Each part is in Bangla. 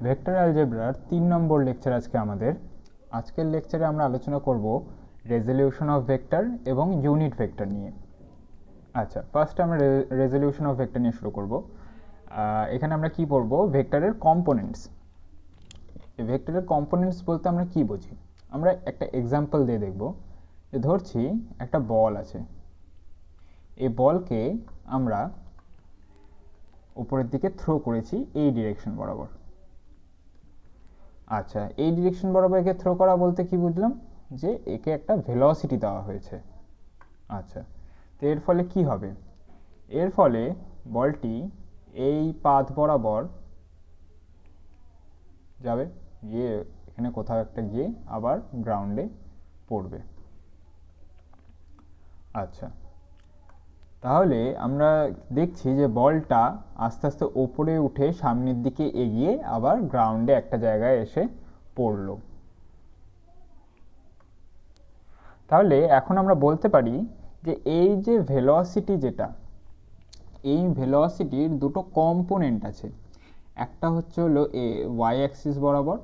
ভেক্টর অ্যালজেব্রার 3 নম্বর লেকচার আজকে আমাদের। আজকের লেকচারে আমরা আলোচনা করব রেজলিউশন অফ ভেক্টর এবং ইউনিট ভেক্টর নিয়ে। আচ্ছা, ফার্স্ট আমরা রেজলিউশন অফ ভেক্টর নিয়ে শুরু করব। এখানে আমরা কি পড়ব? ভেক্টরের কম্পোনেন্টস। এই ভেক্টরের কম্পোনেন্টস বলতে আমরা কি বুঝি? আমরা একটা এক্সাম্পল দিয়ে দেখব। যে ধরছি একটা বল আছে, এই বলকে আমরা উপরের দিকে থ্রো করেছি এই ডিরেকশন বরাবর। আচ্ছা, এই ডিরেকশন বরাবর একে থ্রো করা বলতে কি বুঝলাম? যে একে একটা ভেলোসিটি দেওয়া হয়েছে। আচ্ছা, তো এর ফলে কি হবে? এর ফলে বলটি এই পাথ বরাবর যাবে, গিয়ে এখানে কোথাও একটা গিয়ে আবার গ্রাউন্ডে পড়বে। আচ্ছা, তাহলে আমরা দেখছি যে বলটা আস্তে আস্তে ওপরে উঠে সামনের দিকে এগিয়ে আবার গ্রাউন্ডে একটা জায়গায় এসে পড়ল। তাহলে এখন আমরা বলতে পারি যে এই যে ভেলোসিটি, যেটা এই ভেলোসিটির দুটো কম্পোনেন্ট আছে। একটা হচ্ছে হলো ওয়াই অ্যাক্সিস বরাবর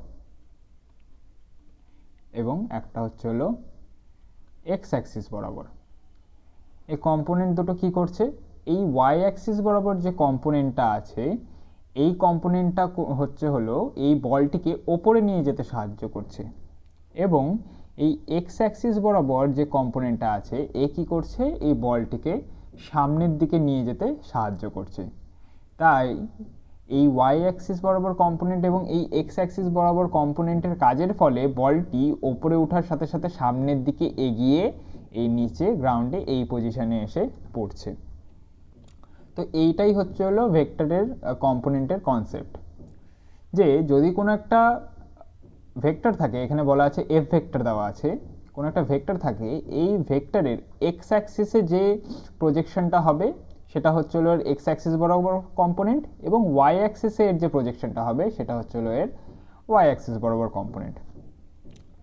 এবং একটা হচ্ছে হলো এক্স অ্যাক্সিস বরাবর। এই কম্পোনেন্ট দুটো কি করছে? এই ওয়াই অ্যাক্সিস বরাবর যে কম্পোনেন্টটা আছে, এই কম্পোনেন্টটা হচ্ছে হলো এই বলটিকে ওপরে নিয়ে যেতে সাহায্য করছে, এবং এই এক্স অ্যাক্সিস বরাবর যে কম্পোনেন্টটা আছে এ কি করছে? এই বলটিকে সামনের দিকে নিয়ে যেতে সাহায্য করছে। তাই এই ওয়াই অ্যাক্সিস বরাবর কম্পোনেন্ট এবং এই এক্স অ্যাক্সিস বরাবর কম্পোনেন্টের কাজের ফলে বলটি ওপরে ওঠার সাথে সাথে সামনের দিকে এগিয়ে এই নিচে গ্রাউন্ডে এই পজিশনে এসে পড়ছে। তো এইটাই হচ্ছে হলো ভেক্টরের কম্পোনেন্টের কনসেপ্ট। যে যদি কোনো একটা ভেক্টর থাকে, এখানে বলা আছে এফ ভেক্টর দেওয়া আছে, কোনো একটা ভেক্টর থাকে, এই ভেক্টরের এক্স অ্যাক্সিসে যে প্রজেকশনটা হবে সেটা হচ্ছে হলো এর এক্স অ্যাক্সিস বরাবর কম্পোনেন্ট, এবং ওয়াই অ্যাক্সিসে এর যে প্রজেকশনটা হবে সেটা হচ্ছে হলো এর ওয়াই অ্যাক্সিস বরাবর কম্পোনেন্ট।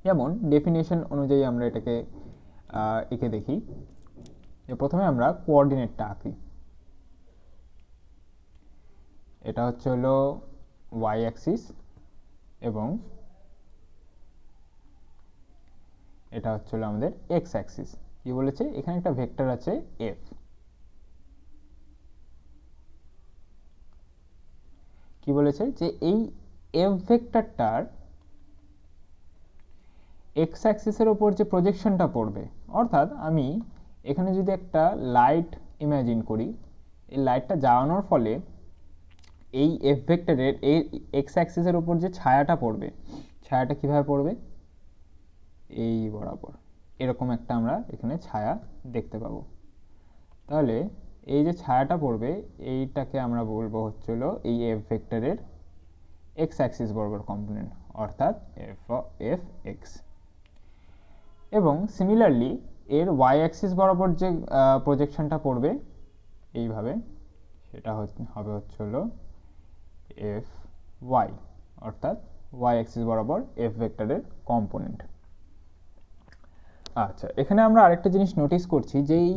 যেমন ডেফিনেশন অনুযায়ী আমরা এটাকে এঁকে দেখি। যে প্রথমে আমরা কোঅর্ডিনেটটা আঁকি। এটা হচ্ছে হলো ওয়াই অ্যাক্সিস এবং এটা হচ্ছে হলো আমাদের এক্স অ্যাক্সিস। কি বলেছে? এখানে একটা ভেক্টর আছে এফ। কি বলেছে? যে এই এফ ভেক্টরটার এক্স অ্যাক্সিসের ওপর যে প্রজেকশনটা পড়বে, অর্থাৎ আমি এখানে যদি একটা লাইট ইমাজিন করি, এই লাইটটা জ্বালানোর ফলে এই এফ ভেক্টরের এই এক্স অ্যাক্সিসের ওপর যে ছায়াটা পড়বে, ছায়াটা কিভাবে পড়বে? এই বরাবর এরকম একটা আমরা এখানে ছায়া দেখতে পাবো। তাহলে এই যে ছায়াটা পড়বে এইটাকে আমরা বলবো হচ্ছে হলো এই এফ ভেক্টরের এক্স অ্যাক্সিস বরাবর কম্পোনেন্ট, অর্থাৎ এফ এক্স। এবং সিমিলারলি এর ওয়াই অ্যাক্সিস বরাবর যে প্রজেকশনটা পড়বে এইভাবে, সেটা হবে হচ্ছে হলো এফ ওয়াই, অর্থাৎ ওয়াই অ্যাক্সিস বরাবর এফ ভেক্টরের কম্পোনেন্ট। আচ্ছা, এখানে আমরা আরেকটা জিনিস নোটিস করছি যে এই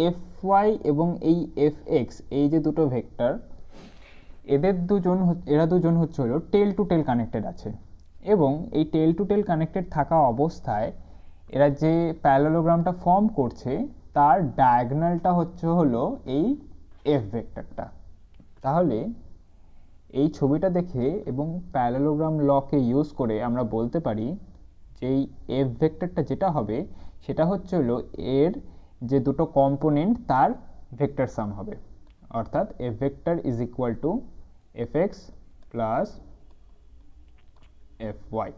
এফ ওয়াই এবং এই এফ এক্স, এই যে দুটো ভেক্টর, এরা দুজন হচ্ছে হলো টেল টু টেল কানেক্টেড আছে, এবং এই টেল টু টেল কানেক্টেড থাকা অবস্থায় এরা যে প্যারালোগ্রামটা ফর্ম করছে তার ডায়াগোনালটা হচ্ছে হলো এই এফ ভেক্টরটা। তাহলে এই ছবিটা দেখে এবং প্যারালোগ্রাম লকে ইউজ করে আমরা বলতে পারি যে এই এফ ভেক্টরটা যেটা হবে সেটা হচ্ছে হলো এর যে দুটো কম্পোনেন্ট তার ভেক্টর সাম হবে, অর্থাৎ F vector is equal to F X plus F Y.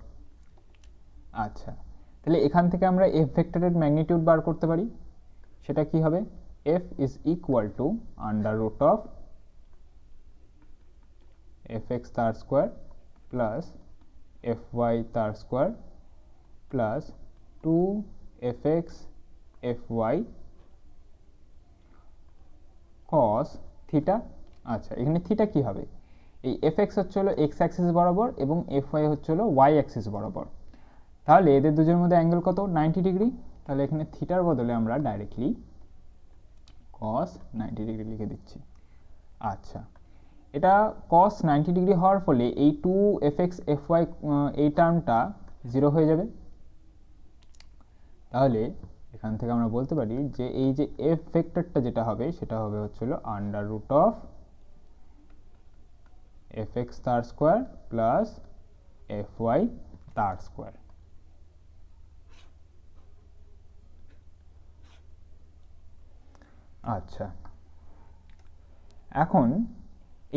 আচ্ছা, তাহলে এখান থেকে আমরা এফ ভেক্টরের ম্যাগনিটিউড বার করতে পারি। সেটা কি হবে? F is equal to under root of F X তার স্কোয়ার প্লাস এফ ওয়াই তার square plus two F X F Y cos theta. আচ্ছা, এখানে থিটা কি হবে? এই এফ এক্স হচ্ছে হলো এক্স অ্যাক্সিস বরাবর এবং এফ ওয়াই হচ্ছে হলো ওয়াই অ্যাক্সিস বরাবর। তাহলে এদের দুজনের মধ্যে অ্যাঙ্গেল কত? 90 ডিগ্রি। তাহলে এখানে থিটার বদলে আমরা ডাইরেক্টলি কস 90 ডিগ্রি লিখে দিচ্ছি। আচ্ছা, এটা cos 90 ডিগ্রি হওয়ার ফলে এই 2fx fy এই টার্মটা 0 হয়ে যাবে। তাহলে এখান থেকে আমরা বলতে পারি যে এই যে f ভেক্টরটা যেটা হবে সেটা হবে হচ্ছিল আন্ডার রুট অফ fx তার স্কোয়ার প্লাস fy তার স্কোয়ার। আচ্ছা, এখন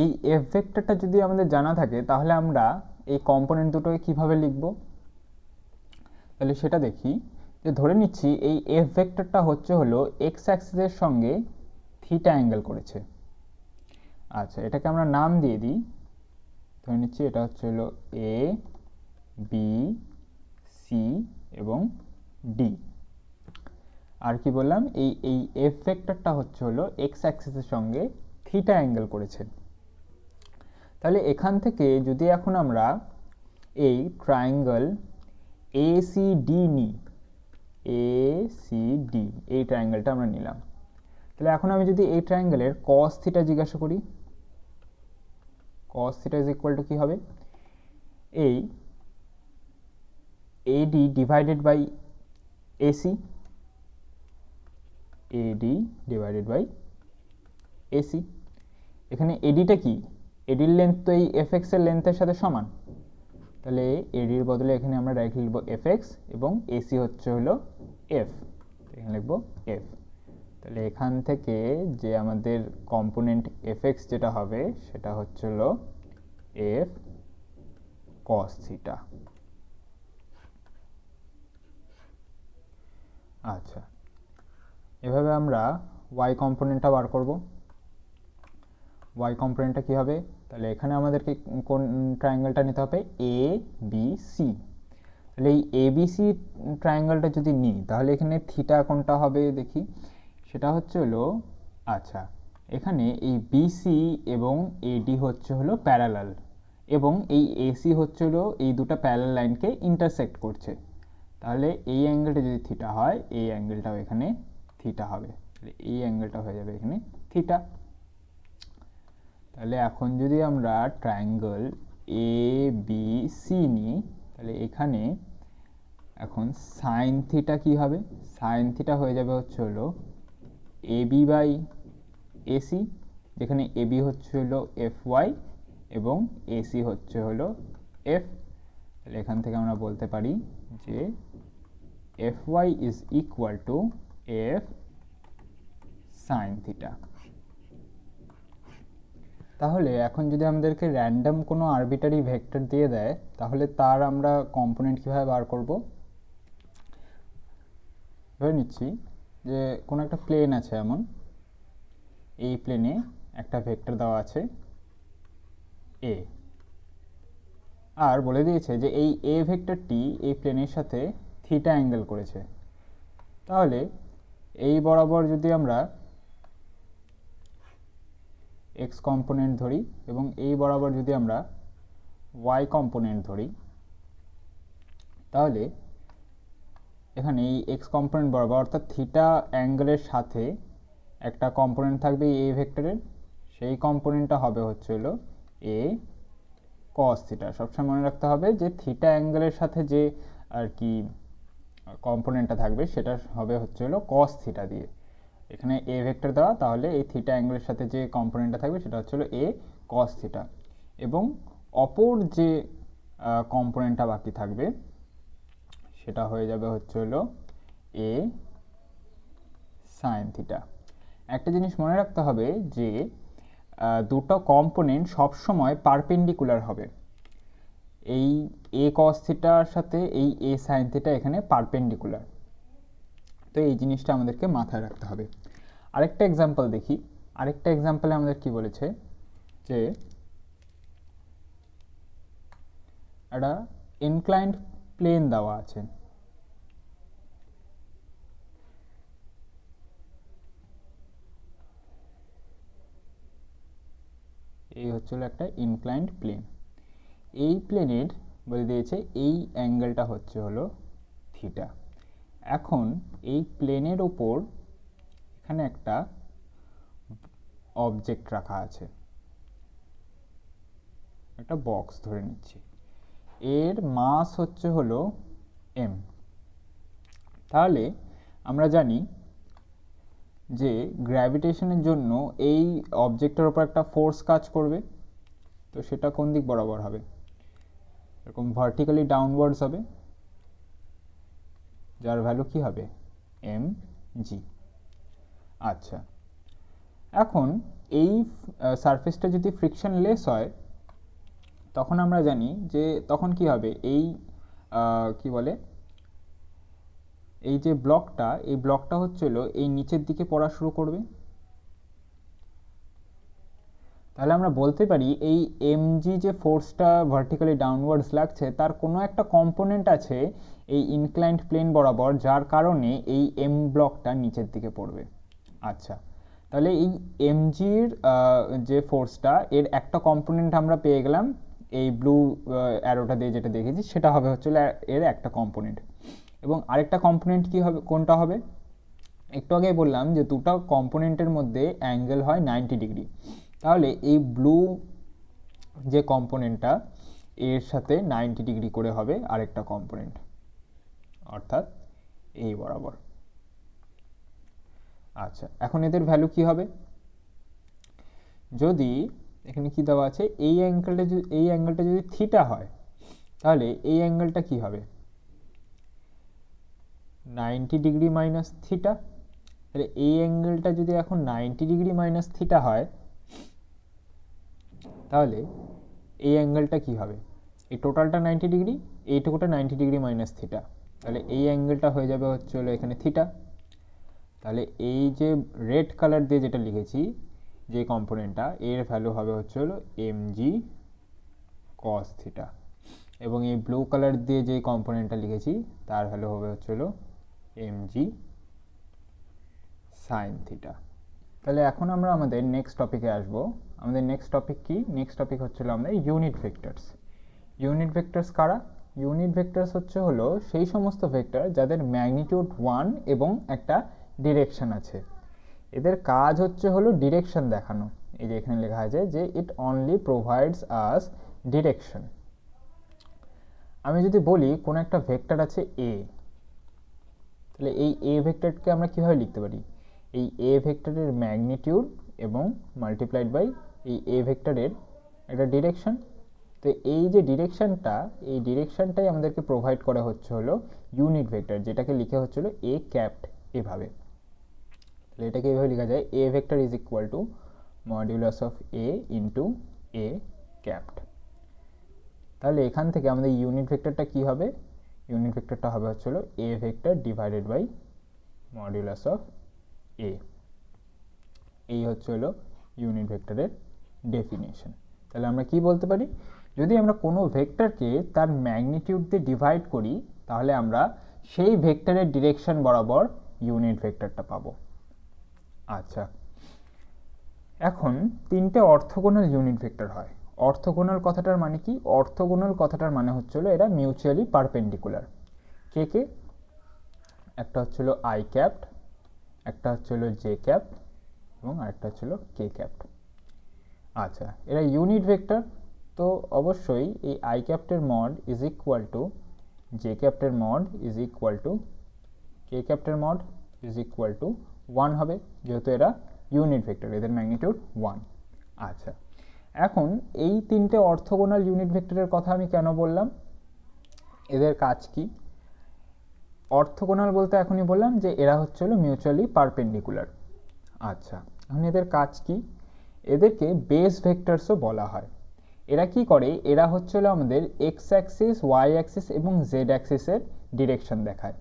এই f ভেক্টরটা যদি আমাদের জানা থাকে তাহলে আমরা এই কম্পোনেন্ট দুটোকে কিভাবে লিখব, তাহলে সেটা দেখি। যে ধরে নিচ্ছি এই f ভেক্টরটা হলো x অ্যাক্সিসের সঙ্গে থিটা অ্যাঙ্গেল করেছে। আচ্ছা, এটাকে আমরা নাম দিয়ে দিই। ধরে নিচ্ছি এটা হলো a b c এবং d। আর কি বললাম, এই f ভেক্টরটা হলো x অ্যাক্সিসের সঙ্গে থিটা অ্যাঙ্গেল করেছে। তাহলে এখান থেকে যদি এখন আমরা এই ট্রায়াঙ্গেল ACD নিই, ACD এই ট্রায়াঙ্গেলটা আমরা নিলাম, তাহলে এখন আমি যদি এই ট্রায়াঙ্গেলের cos থিটা জিজ্ঞাসা করি, cos theta is equal to কি হবে, এই AD divided by AC, AD divided by AC। এখানে ADটা কি, ADর লেন্থ তো এই fx এর লেন্থের সাথে সমান, তাহলে ADর বদলে এখানে আমরা ডাইরেক্টলি লিখব fx এবং AC হলো f, এখানে লিখব f। তাহলে এখান থেকে যে আমাদের কম্পোনেন্ট fx যেটা হবে সেটা হলো f cos থিটা। আচ্ছা, এভাবে আমরা y কম্পোনেন্টটা বার করব। y কম্পোনেন্টটা কি হবে, তাহলে এখানে আমাদেরকে কোন ট্রায়াঙ্গেলটা নিতে হবে, ABC। তাহলে এই ABC ট্রায়াঙ্গেলটা যদি নিই তাহলে এখানে থিটা কোনটা হবে দেখি, সেটা হলো আচ্ছা, এখানে এই BC এবং AD হলো প্যারালাল এবং এই AC হলো এই দুটো প্যারালাল লাইনকে ইন্টারসেক্ট করছে। তাহলে এই অ্যাঙ্গেলটা যদি থিটা হয় এই অ্যাঙ্গেলটাও এখানে থিটা হবে, তাহলে এই অ্যাঙ্গেলটা হয়ে যাবে এখানে থিটা। তাহলে এখন যদি আমরা ট্রায়াঙ্গেল ABC নিই তাহলে এখানে এখন সাইন থিটা কি হবে, সাইন থিটা হয়ে যাবে হলো AB বাই AC, যেখানে AB হলো FY এবং AC হলো F। তাহলে এখান থেকে আমরা বলতে পারি যে FY is equal two F sine theta. তাহলে এখন যদি আমাদেরকে র্যান্ডম কোনো আরবিটারি ভেক্টর দিয়ে দেয় তাহলে তার আমরা কম্পোনেন্ট কীভাবে বার করব, ধরে নিচ্ছি যে কোনো একটা প্লেন আছে, এমন এই প্লেনে একটা ভেক্টর দেওয়া আছে a, আর বলে দিয়েছে যে এই a ভেক্টরটি এই প্লেনের সাথে থিটা অ্যাঙ্গেল করেছে। তাহলে এই বরাবর যদি আমরা x কম্পোনেন্ট ধরি এবং এই বরাবর যদি আমরা y কম্পোনেন্ট ধরি, তাহলে এখানে এই x কম্পোনেন্ট বরাবর অর্থাৎ থিটা অ্যাঙ্গেলের সাথে একটা কম্পোনেন্ট থাকবে এই ভেক্টরের, সেই কম্পোনেন্টটা হবে হলো a cos থিটা। সবসময় মনে রাখতে হবে যে থিটা অ্যাঙ্গেলের সাথে যে আর কি কম্পোনেন্টটা থাকবে সেটা হবে হলো cos থিটা দিয়ে। এখানে a ভেক্টর দেওয়া, তাহলে এই থিটা অ্যাঙ্গেলের সাথে যে কম্পোনেন্টটা থাকবে সেটা হলো a cos থিটা, এবং অপর যে কম্পোনেন্টটা বাকি থাকবে সেটা হয়ে যাবে হলো a sin থিটা। একটা জিনিস মনে রাখতে হবে যে দুটো কম্পোনেন্ট সবসময় পারপেন্ডিকুলার হবে, এই a cos থিটার সাথে এই a sin থিটা এখানে পারপেন্ডিকুলার। তো এই জিনিসটা আমাদেরকে মাথায় রাখতে হবে। আরেকটা এক্সাম্পল দেখি, আরেকটা এক্সাম্পলে আমাদের কি বলেছে যে একটা ইনক্লাইন্ড প্লেন দেওয়া আছে, এই হলো একটা ইনক্লাইন্ড প্লেন। এই প্লেনের বলে দিয়েছে এই অ্যাঙ্গেলটা হলো থিটা। এখন এই প্লেনের ওপর এখানে একটা অবজেক্ট রাখা আছে, একটা বক্স ধরে নিচ্ছি, এর মাস হচ্ছে হলো m। তাহলে আমরা জানি যে গ্র্যাভিটেশনের জন্য এই অবজেক্টের ওপর একটা ফোর্স কাজ করবে, তো সেটা কোন দিক বরাবর হবে, এরকম ভার্টিক্যালি ডাউনওয়ার্ডস হবে, যার ভ্যালু কি হবে mg। আচ্ছা, এখন এই সারফেসটা যদি ফ্রিকশনলেস হয় তখন আমরা জানি যে তখন কি হবে, এই কি বলে, এই যে ব্লকটা, এই ব্লকটা হচ্ছিল এই নিচের দিকে পড়া শুরু করবে। তাহলে আমরা বলতে পারি এই mg যে ফোর্সটা ভার্টিক্যালি ডাউনওয়ার্ডস লাগছে তার কোনো একটা কম্পোনেন্ট আছে এই ইনক্লাইন্ড প্লেন বরাবর, যার কারণে এই m ব্লকটা নিচের দিকে পড়বে। আচ্ছা, তাহলে এই mgর যে ফোর্সটা এর একটা কম্পোনেন্ট আমরা পেয়ে গেলাম, এই ব্লু অ্যারোটা দিয়ে যেটা দেখেছি সেটা হবে হচ্ছে এর একটা কম্পোনেন্ট। এবং আরেকটা কম্পোনেন্ট কি হবে, কোনটা হবে, একটু আগে বললাম যে দুটো কম্পোনেন্টের মধ্যে অ্যাঙ্গেল হয় 90 ডিগ্রি। তাহলে এই ব্লু যে কম্পোনেন্টটা এর সাথে 90 ডিগ্রি করে হবে আরেকটা কম্পোনেন্ট, অর্থাৎ এই বরাবর। আচ্ছা, এখন এদের ভ্যালু কি হবে, যদি এখানে কি দেওয়া আছে, এই অ্যাঙ্গেলটা যদি থিটা হয় তাহলে এই অ্যাঙ্গেলটা কি হবে 90 ডিগ্রি মাইনাস থিটা। তাহলে এই অ্যাঙ্গেলটা যদি এখন 90 ডিগ্রি মাইনাস থিটা হয় তাহলে এই অ্যাঙ্গেলটা কি হবে, এই টোটালটা 90 ডিগ্রি, এইটুকুটা 90 ডিগ্রি মাইনাস থিটা, তাহলে এই অ্যাঙ্গেলটা হয়ে যাবে হচ্ছে হলো এখানে থিটা। তাহলে এই যে রেড কালার দিয়ে যেটা লিখেছি যে কম্পোনেন্টটা, এর ভ্যালু হবে হচ্ছে হলো mg cos থিটা, এবং এই ব্লু কালার দিয়ে যে কম্পোনেন্টটা লিখেছি তার ভ্যালু হবে হচ্ছে হলো mg sin থিটা। তাহলে এখন আমরা আমাদের নেক্সট টপিকে আসব। আমাদের নেক্সট টপিক কি, নেক্সট টপিক হচ্ছিল আমাদের ইউনিট ভেক্টরস। ইউনিট ভেক্টরস কারা, ইউনিট ভেক্টরস হচ্ছে হলো সেই সমস্ত ভেক্টর যাদের ম্যাগনিটিউড 1 এবং একটা ডিরেকশন আছে। এদের কাজ হচ্ছে হলো ডিরেকশন দেখানো। এই যে এখানে লেখা আছে যে ইট অনলি প্রোভাইডস আস ডিরেকশন। আমি যদি বলি কোন একটা ভেক্টর আছে a, তাহলে এই a ভেক্টরকে আমরা কিভাবে লিখতে পারি, এই a ভেক্টরের ম্যাগনিটিউড এবং মাল্টিপ্লাইড বাই এই a ভেক্টরের একটা ডিরেকশন। তো এই যে ডিরেকশনটা, এই ডিরেকশনটাই আমাদেরকে প্রোভাইড করা হচ্ছে হলো ইউনিট ভেক্টর, যেটাকে লিখে হচ্ছিল a ক্যাপড এভাবে। তাহলে এটাকে এভাবে লেখা যায় a vector is equal two modulus of a into a ক্যাপড। তাহলে এখান থেকে আমাদের ইউনিট ভেক্টরটা কি হবে, ইউনিট ভেক্টরটা হবে হচ্ছে হলো a vector divided by modulus of a। এই হচ্ছে হলো ইউনিট ভেক্টরের ডেফিনেশন। তাহলে আমরা কি বলতে পারি, যদি আমরা কোনো ভেক্টরকে তার ম্যাগনিটিউড দিয়ে ডিভাইড করি তাহলে আমরা সেই ভেক্টরের ডিরেকশন বরাবর ইউনিট ভেক্টরটা পাবো। আচ্ছা, এখন তিনটে অর্থোগোনাল ইউনিট ভেক্টর হয়। অর্থোগোনাল কথাটার মানে কি, অর্থোগোনাল কথাটার মানে হচ্ছিল এরা মিউচুয়ালি পারপেন্ডিকুলার। কে কে, একটা হচ্ছিল আই ক্যাপড, একটা হচ্ছিল জে ক্যাপ এবং আরেকটা হচ্ছিল কে ক্যাপড। আচ্ছা, এরা ইউনিট ভেক্টর, তো অবশ্যই এই আই ক্যাপটের mod is equal to j ক্যাপটের mod is equal to k ক্যাপটের মড ইজ ইকুয়াল টু 1 হবে, যেহেতু এরা ইউনিট ভেক্টর, এদের ম্যাগনিটিউড 1। আচ্ছা, এখন এই তিনটে অর্থোগোনাল ইউনিট ভেক্টরের কথা আমি কেন বললাম, এদের কাজ কি, অর্থোগোনাল বলতে এখনই বললাম যে এরা হচ্ছে হলো মিউচুয়ালি পারপেন্ডিকুলার। আচ্ছা, এখন এদের কাজ কি, এদেরকে বেস ভেক্টরসও বলা হয়। এরা কি করে, এরা হচ্ছে হলো আমাদের এক্স অ্যাক্সিস, ওয়াই অ্যাক্সিস এবং জেড অ্যাক্সিসের ডিরেকশন দেখায়।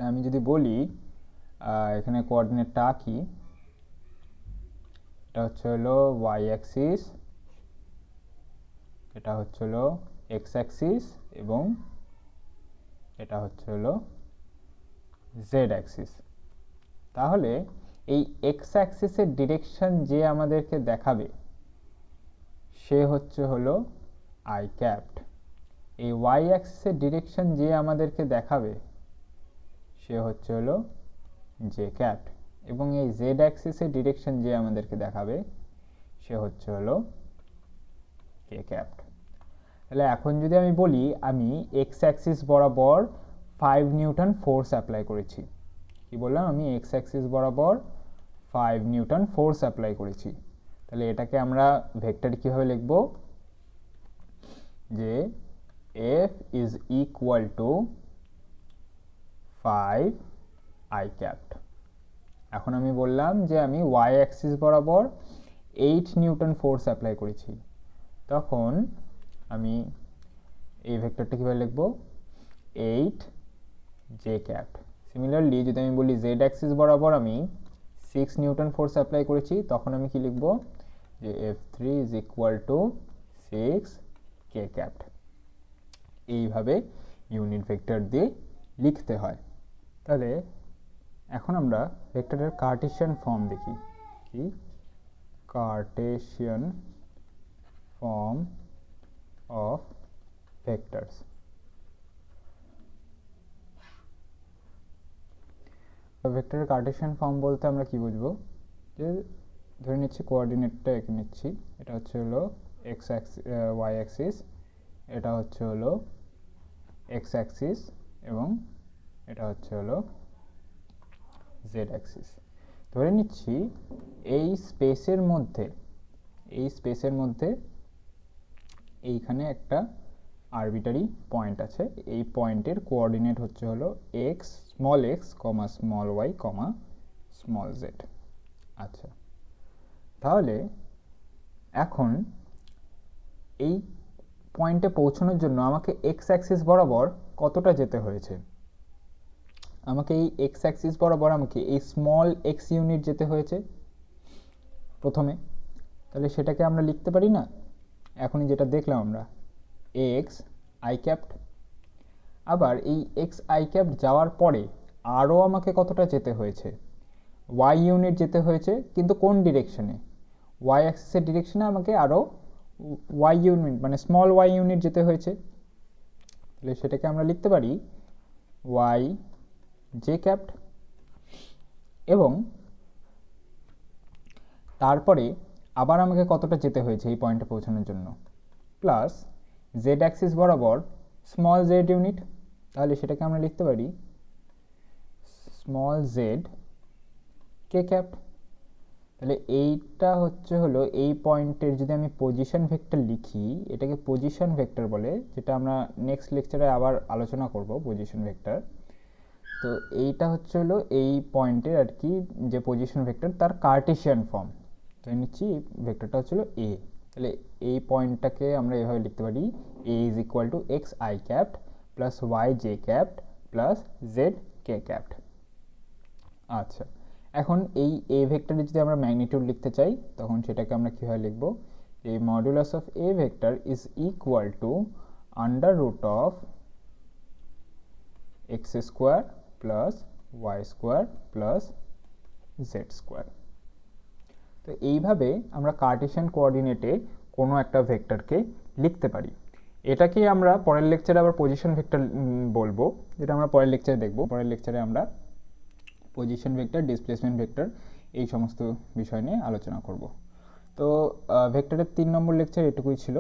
আমি যদি বলি এখানে কোঅর্ডিনেটটা আঁকি, এটা হচ্ছে হলো ওয়াই অ্যাক্সিস, এটা হচ্ছে হলো এক্স অ্যাক্সিস এবং এটা হচ্ছে হলো জেড অ্যাক্সিস। তাহলে এই এক্স অ্যাক্সিসের ডিরেকশন যে আমাদেরকে দেখাবে সে হচ্ছে হলো আই ক্যাপড, এই ওয়াই অ্যাক্সিসের ডিরেকশন যে আমাদেরকে দেখাবে সে হচ্ছে হলো জে ক্যাপড, এবং এই জেড অ্যাক্সিসের ডিরেকশন যে আমাদেরকে দেখাবে সে হচ্ছে হলো কে ক্যাপড। তাহলে এখন যদি আমি বলি আমি এক্স অ্যাক্সিস বরাবর 5 নিউটন ফোর্স অ্যাপ্লাই করেছি, কি বললাম, আমি এক্স অ্যাক্সিস বরাবর 5 নিউটন ফোর্স অ্যাপ্লাই করেছি, তাহলে এটাকে আমরা ভেক্টর কিভাবে লিখব, যে F is equal to 5 I capped। এখন আমি বললাম যে আমি y অ্যাক্সিস বরাবর 8 নিউটন ফোর্স অ্যাপ্লাই করেছি, তখন আমি এই ভেক্টরটা কিভাবে লিখব, 8 j capped। সিমিলারলি যদি আমি বলি z অ্যাক্সিস বরাবর আমি 6 নিউটন ফোর্স অ্যাপ্লাই করেছি, তখন আমি কি লিখব, যে F3 is equal to 6 k capped। এইভাবে ইউনিট ভেক্টর দিয়ে লিখতে হয়। তাহলে এখন আমরা ভেক্টরের কার্টেসিয়ান ফর্ম দেখি, কি কার্টেসিয়ান ফর্ম অফ ভেক্টরস। ভেক্টরের কার্টেসিয়ান ফর্ম বলতে আমরা কি বুঝবো, যে ধরে নিচ্ছি কোঅর্ডিনেটটা এঁকে নিচ্ছি, এটা হচ্ছে হলো এক্স অ্যাক্সিস, ওয়াই অ্যাক্সিস, এটা হচ্ছে হলো এক্স অ্যাক্সিস, এবং এটা হচ্ছে হলো জেড অ্যাক্সিস। ধরে নিচ্ছি এই স্পেসের মধ্যে এইখানে একটা আরবিটারি পয়েন্ট আছে, এই পয়েন্টের কোঅর্ডিনেট হচ্ছে হলো এক্স, স্মল এক্স কমা small y comma small Z. আচ্ছা, তাহলে এখন এই পয়েন্টে পৌঁছানোর জন্য আমাকে এক্স অ্যাক্সিস বরাবর কতটা যেতে হয়েছে, আমাকে এই এক্স অ্যাক্সিস বরাবর আমাকে এই স্মল এক্স ইউনিট যেতে হয়েছে প্রথমে, তাহলে সেটাকে আমরা লিখতে পারি না, এখনই যেটা দেখলাম আমরা, এক্স আই ক্যাপড। আবার এই এক্স আই ক্যাপড যাওয়ার পরে আরও আমাকে কতটা যেতে হয়েছে, ওয়াই ইউনিট যেতে হয়েছে, কিন্তু কোন ডিরেকশনে, ওয়াই অ্যাক্সিসের ডিরেকশনে আমাকে আরও ওয়াই ইউনিট মানে স্মল ওয়াই ইউনিট যেতে হয়েছে, তাহলে সেটাকে আমরা লিখতে পারি ওয়াই জে ক্যাপড। এবং তারপরে আবার আমাকে কতটা যেতে হয়েছে এই পয়েন্টে পৌঁছানোর জন্য, প্লাস জেড অ্যাক্সিস বরাবর স্মল জেড ইউনিট, তাহলে সেটাকে আমরা লিখতে পারি স্মল জেড কে ক্যাপড। তাহলে এইটা হচ্ছে হলো এই পয়েন্টের যদি আমি পজিশন ভেক্টর লিখি, এটাকে পজিশন ভেক্টর বলে, যেটা আমরা নেক্সট লেকচারে আবার আলোচনা করব পজিশন ভেক্টর। তো এইটা হচ্ছে হলো এই পয়েন্টের আর কি যে পজিশন ভেক্টর তার কার্টেসিয়ান ফর্ম, ধরে নিচ্ছি ভেক্টরটা হচ্ছিল এ, তাহলে এই পয়েন্টটাকে আমরা এভাবে লিখতে পারি, A is equal to x i capped plus y j capped plus z k capped. আচ্ছা, এখন এই এ ভেক্টরে যদি আমরা ম্যাগনিটিউড লিখতে চাই, তখন সেটাকে আমরা কীভাবে লিখব, এই modulus of A vector is equal to under root of X square plus Y square plus Z square. তো এইভাবে আমরা কার্টেসিয়ান কোঅর্ডিনেটে কোনো একটা ভেক্টরকে লিখতে পারি। এটাকেই আমরা পরের লেকচারে আবার পজিশন ভেক্টর বলবো, যেটা আমরা পরের লেকচারে দেখব। পরের লেকচারে আমরা পজিশন ভেক্টর, ডিসপ্লেসমেন্ট ভেক্টর, এই সমস্ত বিষয় নিয়ে আলোচনা করব। তো ভেক্টরের 3 নম্বর লেকচার এটুকুই ছিল।